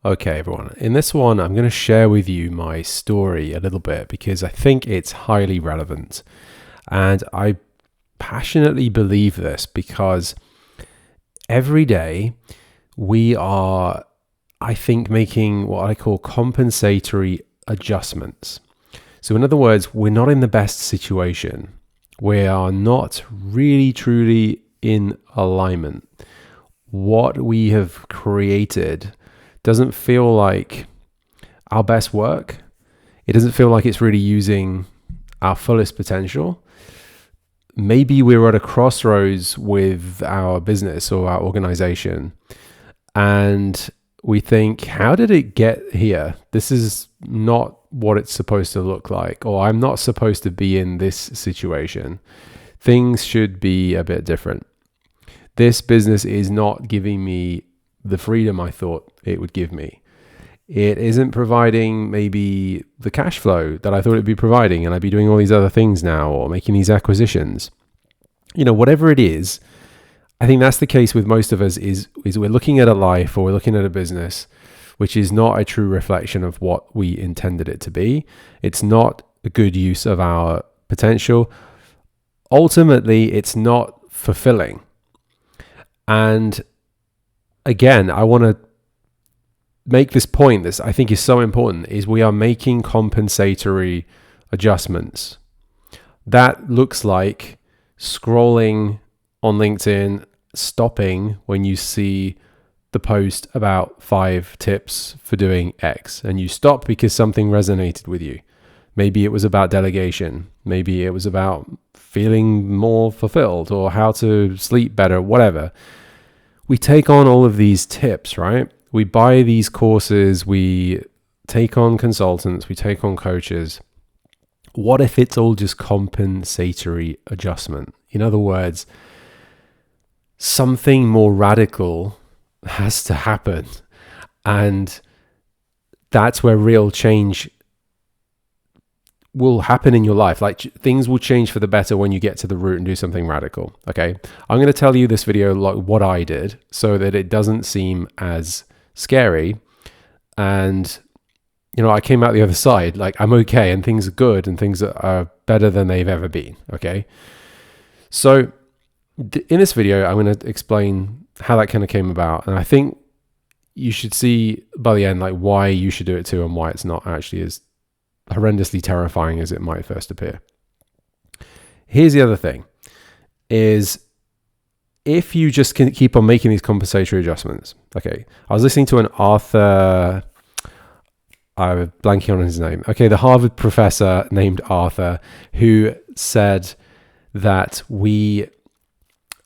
Okay, everyone. In this one, I'm going to share with you my story a little bit because I think it's highly relevant. And I passionately believe this because every day we are, I think, making what I call compensatory adjustments. So, in other words, we're not in the best situation. We are not really, truly in alignment. What we have created doesn't feel like our best work. It doesn't feel like it's really using our fullest potential. Maybe we're at a crossroads with our business or our organization, and we think, how did it get here? This is not what it's supposed to look like, or I'm not supposed to be in this situation. Things should be a bit different. This business is not giving me the freedom I thought it would give me. It isn't providing maybe the cash flow that I thought it'd be providing, and I'd be doing all these other things now or making these acquisitions. Whatever it is, I think that's the case with most of us is we're looking at a life or we're looking at a business which is not a true reflection of what we intended it to be. It's not a good use of our potential. Ultimately, it's not fulfilling. And again, I want to make this point that I think is so important, is we are making compensatory adjustments. That looks like scrolling on LinkedIn, stopping when you see the post about 5 tips for doing X, and you stop because something resonated with you. Maybe it was about delegation. Maybe it was about feeling more fulfilled or how to sleep better, whatever. We take on all of these tips, right? We buy these courses, we take on consultants, we take on coaches. What if it's all just compensatory adjustment? In other words, something more radical has to happen. And that's where real change will happen in your life. Like, things will change for the better when you get to the root and do something radical. Okay. I'm going to tell you this video, like what I did, so that it doesn't seem as scary. And, I came out the other side, like I'm okay and things are good and things are better than they've ever been. Okay. So in this video, I'm going to explain how that kind of came about. And I think you should see by the end, like why you should do it too and why it's not actually as horrendously terrifying as it might first appear. Here's the other thing, is if you just can keep on making these compensatory adjustments. Okay, I was listening to an Arthur, I'm blanking on his name. Okay, the Harvard professor named Arthur, who said that we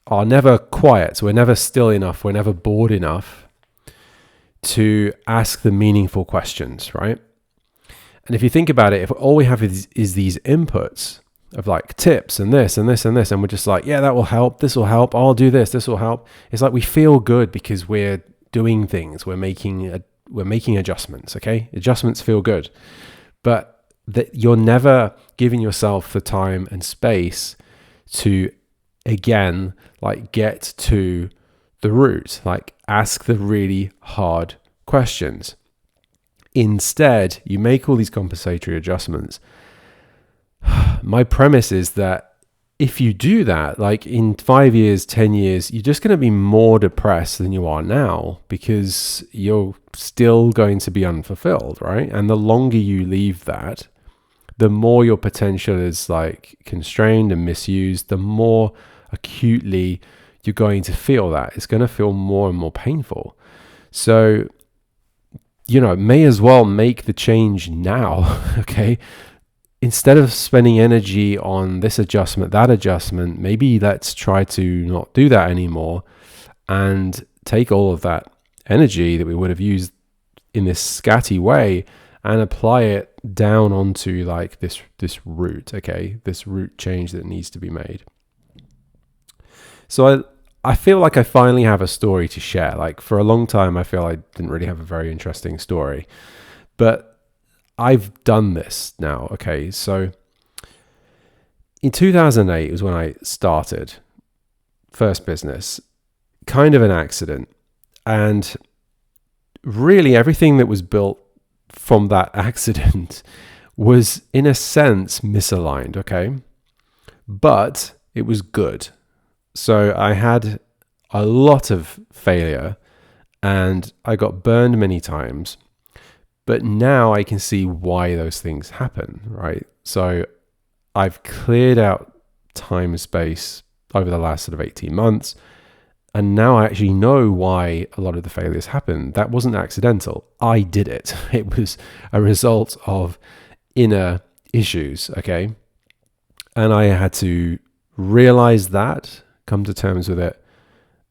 are never quiet, we're never still enough, we're never bored enough to ask the meaningful questions, right? And if you think about it, if all we have is these inputs of like tips and this and this and this, and we're just like, yeah, that will help, this will help, I'll do this, this will help. It's like we feel good because we're doing things, we're making adjustments, okay? Adjustments feel good. But that you're never giving yourself the time and space to, again, like get to the root, like ask the really hard questions. Instead, you make all these compensatory adjustments. My premise is that if you do that, like in 5 years, 10 years, you're just going to be more depressed than you are now because you're still going to be unfulfilled, right? And the longer you leave that, the more your potential is like constrained and misused, the more acutely you're going to feel that. It's going to feel more and more painful. So, may as well make the change now, okay? Instead of spending energy on this adjustment, that adjustment, maybe let's try to not do that anymore and take all of that energy that we would have used in this scatty way and apply it down onto like this root, okay? This root change that needs to be made. So I feel like I finally have a story to share. Like for a long time, I feel I didn't really have a very interesting story, but I've done this now. Okay. So in 2008 was when I started first business, kind of an accident. And really everything that was built from that accident was in a sense misaligned, okay? But it was good. So I had a lot of failure and I got burned many times. But now I can see why those things happen, right? So I've cleared out time and space over the last sort of 18 months. And now I actually know why a lot of the failures happened. That wasn't accidental. I did it. It was a result of inner issues, okay? And I had to realize that, come to terms with it,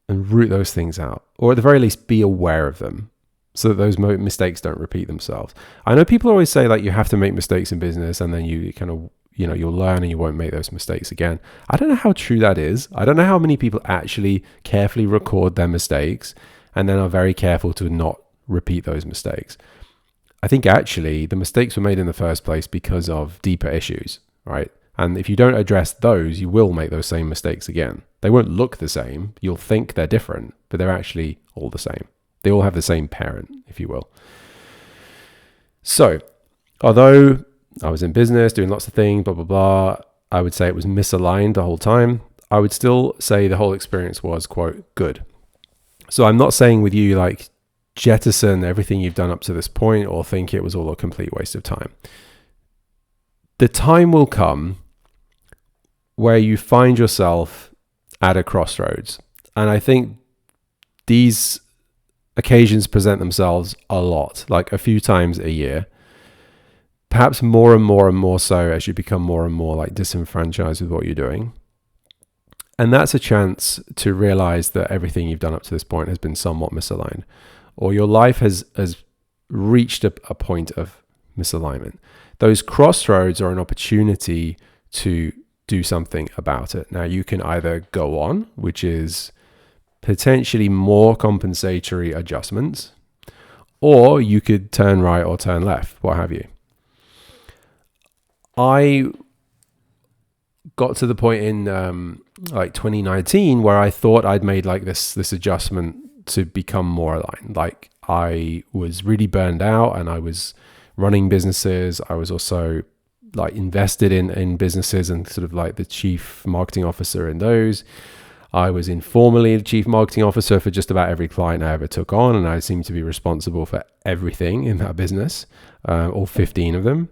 and root those things out. Or at the very least, be aware of them so that those mistakes don't repeat themselves. I know people always say like you have to make mistakes in business and then you kind of, you'll learn and you won't make those mistakes again. I don't know how true that is. I don't know how many people actually carefully record their mistakes and then are very careful to not repeat those mistakes. I think actually the mistakes were made in the first place because of deeper issues, right? And if you don't address those, you will make those same mistakes again. They won't look the same. You'll think they're different, but they're actually all the same. They all have the same parent, if you will. So, although I was in business, doing lots of things, blah, blah, blah, I would say it was misaligned the whole time. I would still say the whole experience was, quote, good. So I'm not saying with you, like, jettison everything you've done up to this point or think it was all a complete waste of time. The time will come where you find yourself at a crossroads. And I think these occasions present themselves a lot, like a few times a year. Perhaps more and more so as you become more and more like disenfranchised with what you're doing. And that's a chance to realize that everything you've done up to this point has been somewhat misaligned, or your life has reached a point of misalignment. Those crossroads are an opportunity to do something about it. Now, you can either go on, which is potentially more compensatory adjustments, or you could turn right or turn left, what have you. I got to the point in like 2019 where I thought I'd made like this adjustment to become more aligned. Like I was really burned out and I was running businesses. I was also like invested in businesses and sort of like the chief marketing officer in those. I was informally the chief marketing officer for just about every client I ever took on, and I seemed to be responsible for everything in that business, all 15 of them.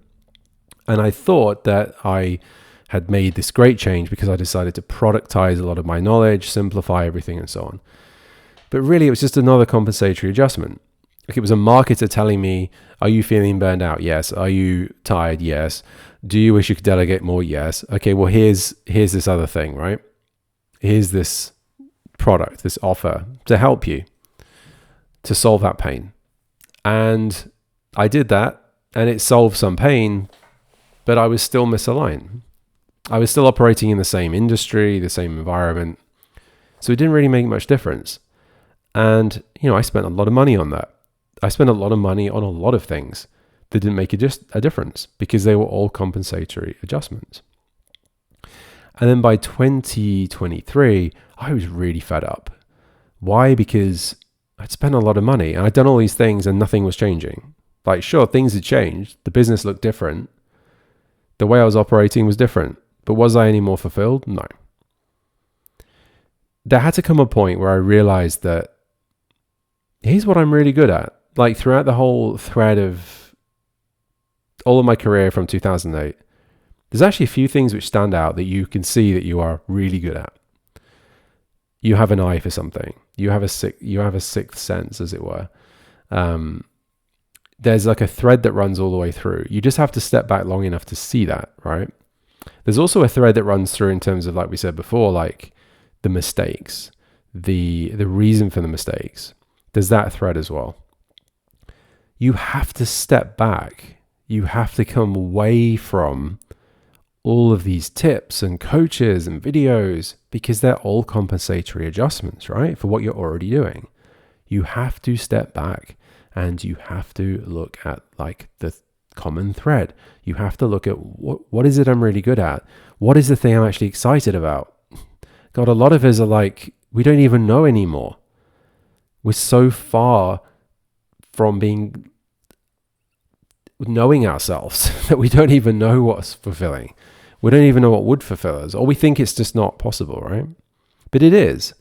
And I thought that I had made this great change because I decided to productize a lot of my knowledge, simplify everything and so on. But really it was just another compensatory adjustment. Like it was a marketer telling me, are you feeling burned out? Yes. Are you tired? Yes. Do you wish you could delegate more? Yes. Okay, well here's this other thing, right? Here's this product, this offer to help you to solve that pain. And I did that and it solved some pain, but I was still misaligned. I was still operating in the same industry, the same environment. So it didn't really make much difference. And, I spent a lot of money on that. I spent a lot of money on a lot of things that didn't make a difference because they were all compensatory adjustments. And then by 2023, I was really fed up. Why? Because I'd spent a lot of money and I'd done all these things and nothing was changing. Like, sure, things had changed. The business looked different. The way I was operating was different. But was I any more fulfilled? No. There had to come a point where I realized that here's what I'm really good at. Like throughout the whole thread of all of my career from 2008, there's actually a few things which stand out that you can see that you are really good at. You have an eye for something. You have a sixth sense, as it were. There's like a thread that runs all the way through. You just have to step back long enough to see that, right? There's also a thread that runs through in terms of, like we said before, like the mistakes, the reason for the mistakes. There's that thread as well. You have to step back. You have to come away from all of these tips and coaches and videos because they're all compensatory adjustments, right? For what you're already doing. You have to step back and you have to look at like the common thread. You have to look at what is it I'm really good at? What is the thing I'm actually excited about? God, a lot of us are like, we don't even know anymore. We're so far from knowing ourselves that we don't even know what's fulfilling. We don't even know what would fulfill us, or we think it's just not possible, right? But it is.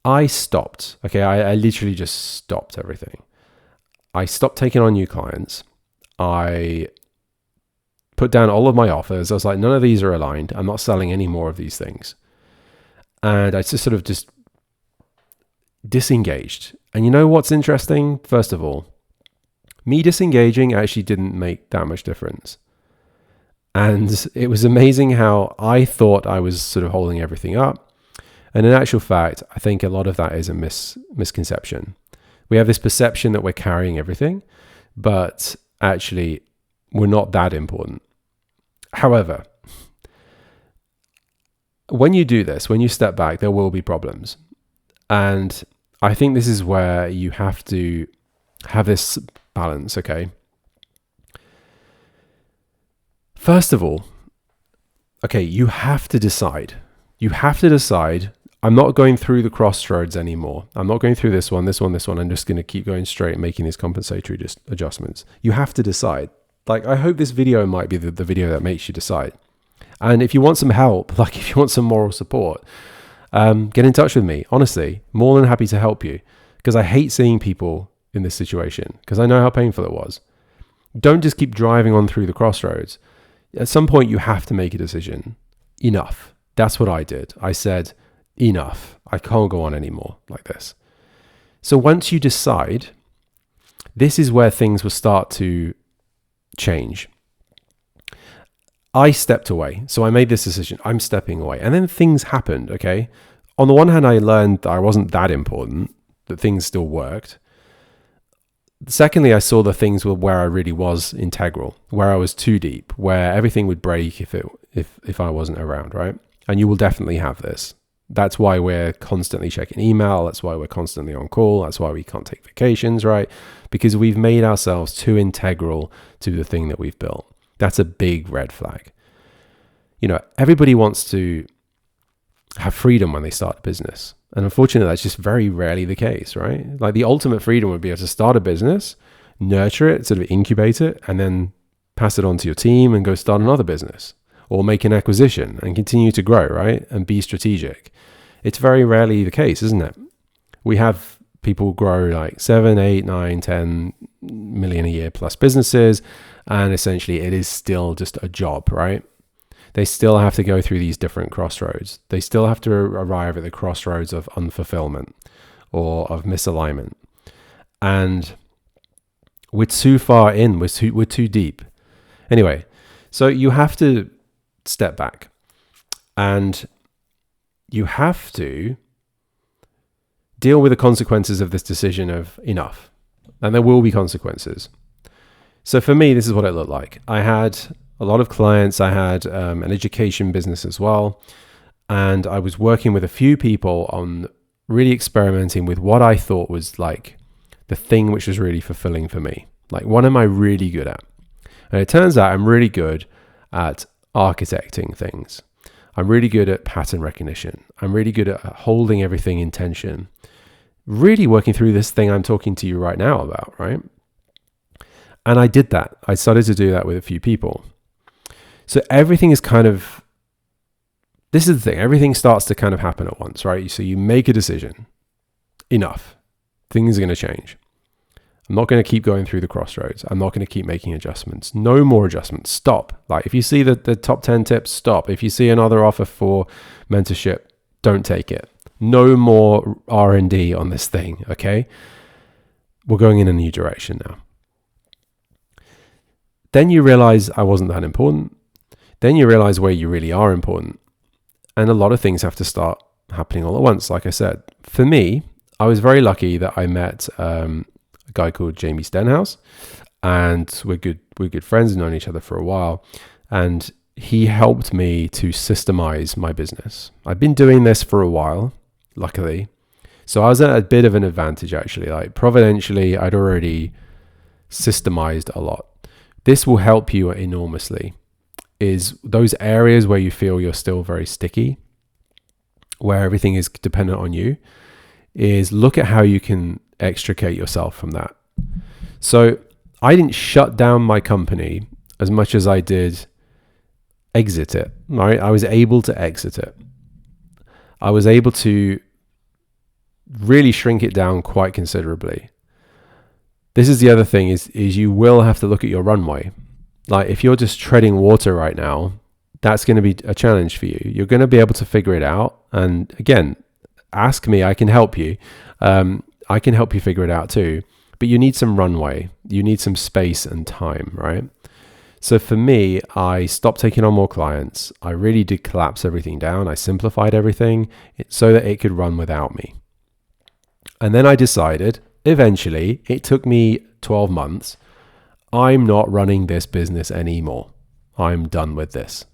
I stopped. Okay, I literally just stopped everything. I stopped taking on new clients. I put down all of my offers. I was like, none of these are aligned. I'm not selling any more of these things. And I just sort of just disengaged. And you know what's interesting? First of all, me disengaging actually didn't make that much difference. And it was amazing how I thought I was sort of holding everything up. And in actual fact, I think a lot of that is a misconception. We have this perception that we're carrying everything, but actually we're not that important. However, when you do this, when you step back, there will be problems. And I think this is where you have to have this balance, okay? First of all, okay, you have to decide. I'm not going through the crossroads anymore. I'm not going through this one. I'm just going to keep going straight and making these compensatory adjustments. You have to decide. Like, I hope this video might be the video that makes you decide. And if you want some help, like if you want some moral support, get in touch with me. Honestly, more than happy to help you, because I hate seeing people in this situation because I know how painful it was. Don't just keep driving on through the crossroads. At some point, you have to make a decision. Enough. That's what I did. I said, enough. I can't go on anymore like this. So once you decide, this is where things will start to change. I stepped away. So I made this decision. I'm stepping away. And then things happened, okay? On the one hand, I learned that I wasn't that important, that things still worked. Secondly, I saw the things were where I really was integral, where I was too deep, where everything would break if I wasn't around, right? And you will definitely have this. That's why we're constantly checking email. That's why we're constantly on call. That's why we can't take vacations, right? Because we've made ourselves too integral to the thing that we've built. That's a big red flag. You know, everybody wants to have freedom when they start a business. And unfortunately, that's just very rarely the case, right? Like the ultimate freedom would be able to start a business, nurture it, sort of incubate it, and then pass it on to your team and go start another business or make an acquisition and continue to grow, right? And be strategic. It's very rarely the case, isn't it? We have people grow like 7, 8, 9, 10 million a year plus businesses. And essentially it is still just a job, right? They still have to go through these different crossroads. They still have to arrive at the crossroads of unfulfillment or of misalignment. And we're too far in, we're too deep. Anyway, so you have to step back and you have to deal with the consequences of this decision of enough. And there will be consequences. So for me, this is what it looked like. I had a lot of clients. I had an education business as well. And I was working with a few people on really experimenting with what I thought was like the thing which was really fulfilling for me. Like, what am I really good at? And it turns out I'm really good at architecting things. I'm really good at pattern recognition. I'm really good at holding everything in tension. Really working through this thing I'm talking to you right now about, right? And I did that. I started to do that with a few people. So everything is kind of, this is the thing, everything starts to kind of happen at once, right? So you make a decision. Enough. Things are going to change. I'm not going to keep going through the crossroads. I'm not going to keep making adjustments. No more adjustments. Stop. Like if you see the top 10 tips, stop. If you see another offer for mentorship, don't take it. No more R&D on this thing, okay? We're going in a new direction now. Then you realize I wasn't that important. Then you realize where you really are important. And a lot of things have to start happening all at once, like I said. For me, I was very lucky that I met a guy called Jamie Stenhouse, and we're good friends and known each other for a while. And he helped me to systemize my business. I've been doing this for a while, luckily. So I was at a bit of an advantage, actually. Like providentially, I'd already systemized a lot. This will help you enormously. Is those areas where you feel you're still very sticky, where everything is dependent on you, is look at how you can extricate yourself from that. So I didn't shut down my company as much as I did exit it, right? I was able to exit it. I was able to really shrink it down quite considerably. This is the other thing is you will have to look at your runway. Like if you're just treading water right now, that's going to be a challenge for you. You're going to be able to figure it out. And again, ask me, I can help you. I can help you figure it out too. But you need some runway. You need some space and time, right? So for me, I stopped taking on more clients. I really did collapse everything down. I simplified everything so that it could run without me. And then I decided, eventually, it took me 12 months, I'm not running this business anymore. I'm done with this.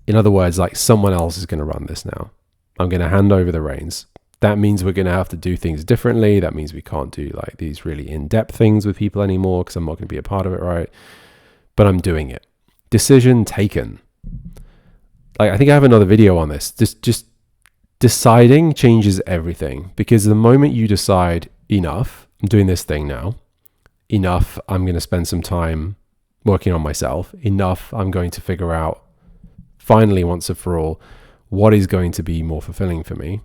In other words, like someone else is going to run this now. I'm going to hand over the reins. That means we're going to have to do things differently. That means we can't do like these really in-depth things with people anymore because I'm not going to be a part of it, right? But I'm doing it. Decision taken. Like I think I have another video on this. Just deciding changes everything, because the moment you decide, enough, I'm doing this thing now. Enough, I'm going to spend some time working on myself. Enough, I'm going to figure out finally once and for all what is going to be more fulfilling for me.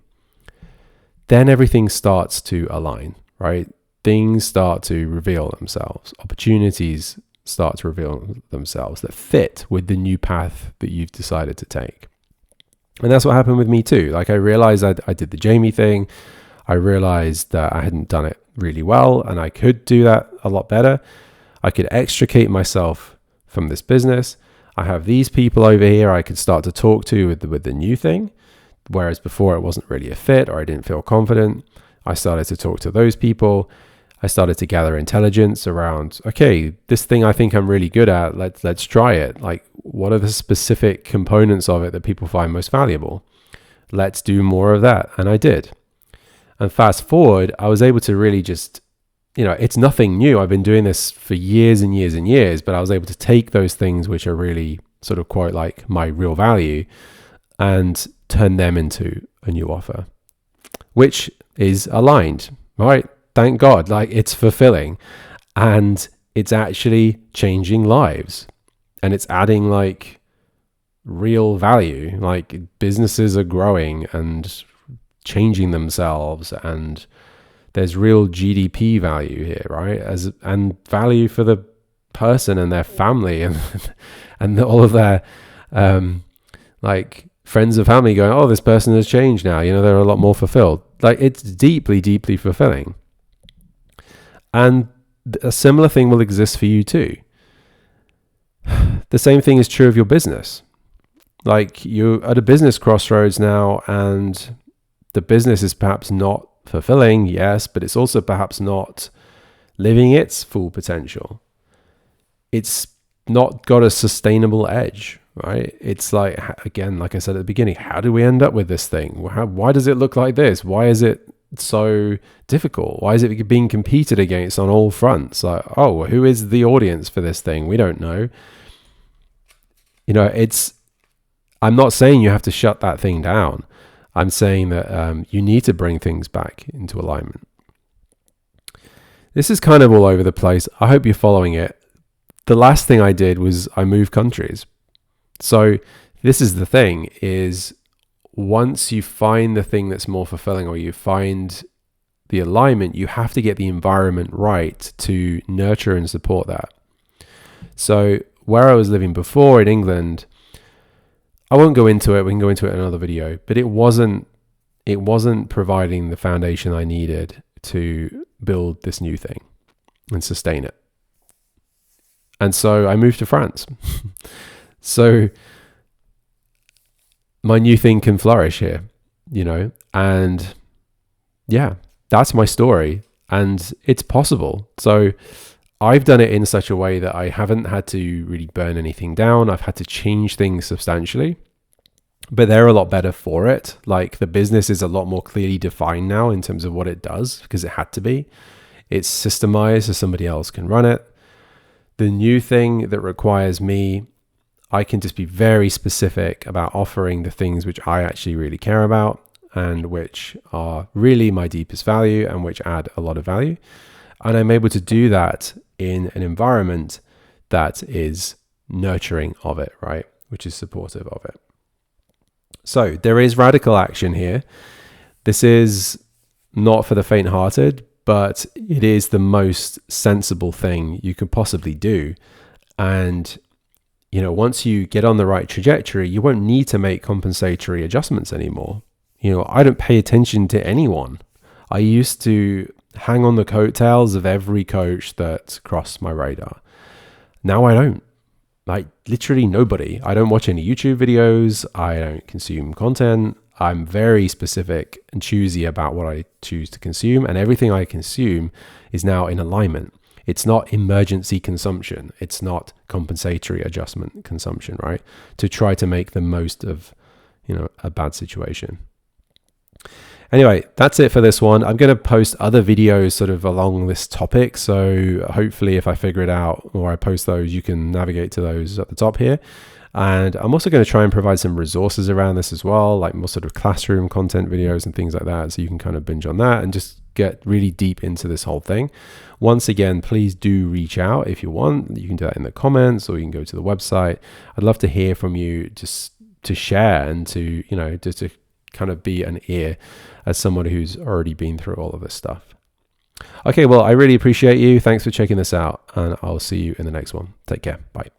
Then everything starts to align, right? Things start to reveal themselves. Opportunities start to reveal themselves that fit with the new path that you've decided to take. And that's what happened with me too. Like I realized I did the Jamie thing. I realized that I hadn't done it really well and I could do that a lot better. I could extricate myself from this business. I have these people over here I could start to talk to with the new thing. Whereas before it wasn't really a fit or I didn't feel confident. I started to talk to those people. I started to gather intelligence around, okay, this thing I think I'm really good at, let's try it. Like, what are the specific components of it that people find most valuable? Let's do more of that. And I did. And fast forward, I was able to really just, it's nothing new. I've been doing this for years and years and years, but I was able to take those things which are really sort of quite like my real value and turn them into a new offer, which is aligned, right? Thank God, like it's fulfilling and it's actually changing lives and it's adding like real value. Like businesses are growing and changing themselves and there's real GDP value here, right? And value for the person and their family and all of their like friends and family going, oh, this person has changed now. They're a lot more fulfilled. Like it's deeply, deeply fulfilling. And a similar thing will exist for you too. The same thing is true of your business. Like you're at a business crossroads now and the business is perhaps not fulfilling, yes, but it's also perhaps not living its full potential. It's not got a sustainable edge, right? It's like, again, like I said at the beginning, how do we end up with this thing? Why does it look like this? Why is it so difficult? Why is it being competed against on all fronts? Like, oh, who is the audience for this thing? We don't know. I'm not saying you have to shut that thing down. I'm saying that you need to bring things back into alignment. This is kind of all over the place. I hope you're following it. The last thing I did was I moved countries. So this is the thing is once you find the thing that's more fulfilling or you find the alignment, you have to get the environment right to nurture and support that. So where I was living before in England, I won't go into it. We can go into it in another video, but it wasn't providing the foundation I needed to build this new thing and sustain it. And so I moved to France. So my new thing can flourish here, and yeah, that's my story and it's possible. So I've done it in such a way that I haven't had to really burn anything down. I've had to change things substantially, but they're a lot better for it. Like the business is a lot more clearly defined now in terms of what it does because it had to be. It's systemized so somebody else can run it. The new thing that requires me, I can just be very specific about offering the things which I actually really care about. and which are really my deepest value and which add a lot of value. And I'm able to do that in an environment that is nurturing of it, right? Which is supportive of it. So there is radical action here. This is not for the faint-hearted, but it is the most sensible thing you could possibly do. And, you know, once you get on the right trajectory, you won't need to make compensatory adjustments anymore. You know, I don't pay attention to anyone. I used to hang on the coattails of every coach that crossed my radar. Now I don't. Like literally nobody. I don't watch any YouTube videos. I don't consume content. I'm very specific and choosy about what I choose to consume, and everything I consume is now in alignment. It's not emergency consumption. It's not compensatory adjustment consumption, right? To try to make the most of, you know, a bad situation. Anyway, that's it for this one. I'm going to post other videos sort of along this topic. So hopefully if I figure it out or I post those, you can navigate to those at the top here. And I'm also going to try and provide some resources around this as well, like more sort of classroom content videos and things like that. So you can kind of binge on that and just get really deep into this whole thing. Once again, please do reach out if you want. You can do that in the comments or you can go to the website. I'd love to hear from you, just to share and to, you know, just to kind of be an ear as someone who's already been through all of this stuff. Okay, well, I really appreciate you. Thanks for checking this out, and I'll see you in the next one. Take care. Bye.